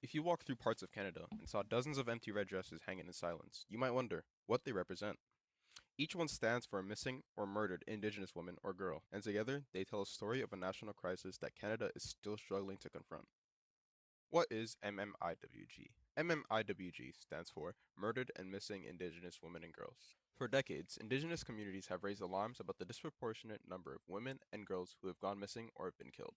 If you walk through parts of Canada and saw dozens of empty red dresses hanging in silence, you might wonder what they represent. Each one stands for a missing or murdered Indigenous woman or girl, and together they tell a story of a national crisis that Canada is still struggling to confront. What is MMIWG? MMIWG stands for Murdered and Missing Indigenous Women and Girls. For decades, Indigenous communities have raised alarms about the disproportionate number of women and girls who have gone missing or have been killed.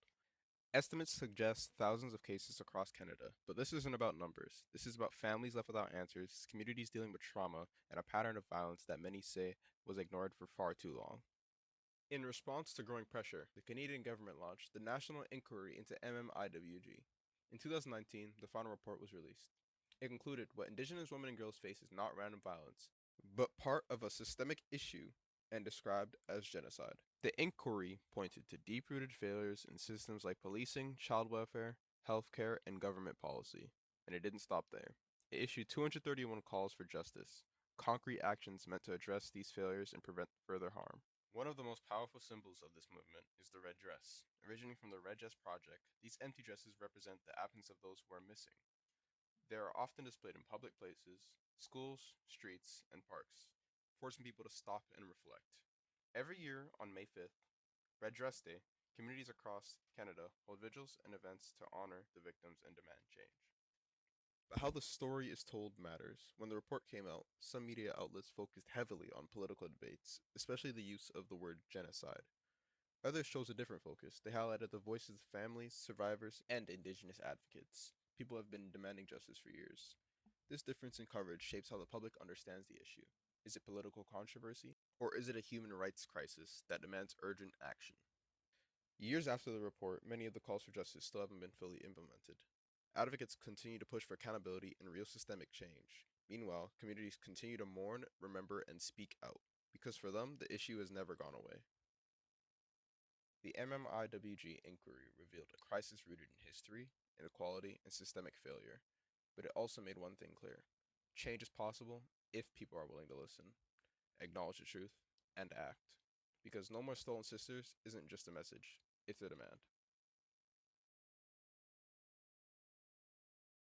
Estimates suggest thousands of cases across Canada, but this isn't about numbers. This is about families left without answers, communities dealing with trauma, and a pattern of violence that many say was ignored for far too long. In response to growing pressure, the Canadian government launched the National Inquiry into MMIWG. In 2019, the final report was released. It concluded what Indigenous women and girls face is not random violence, but part of a systemic issue and described as genocide. The inquiry pointed to deep rooted failures in systems like policing, child welfare, healthcare, and government policy. And it didn't stop there. It issued 231 calls for justice, concrete actions meant to address these failures and prevent further harm. One of the most powerful symbols of this movement is the red dress. Originating from the Red Dress Project, these empty dresses represent the absence of those who are missing. They are often displayed in public places, schools, streets, and parks, forcing people to stop and reflect. Every year on May 5th, Red Dress Day, communities across Canada hold vigils and events to honor the victims and demand change. But how the story is told matters. When the report came out, some media outlets focused heavily on political debates, especially the use of the word genocide. Others chose a different focus. They highlighted the voices of families, survivors, and Indigenous advocates. People have been demanding justice for years. This difference in coverage shapes how the public understands the issue. Is it political controversy, or is it a human rights crisis that demands urgent action? Years after the report, many of the calls for justice still haven't been fully implemented. Advocates continue to push for accountability and real systemic change. Meanwhile, communities continue to mourn, remember, and speak out, because for them, the issue has never gone away. The MMIWG inquiry revealed a crisis rooted in history, inequality, and systemic failure, but it also made one thing clear: change is possible if people are willing to listen, acknowledge the truth, and act. Because No More Stolen Sisters isn't just a message, it's a demand.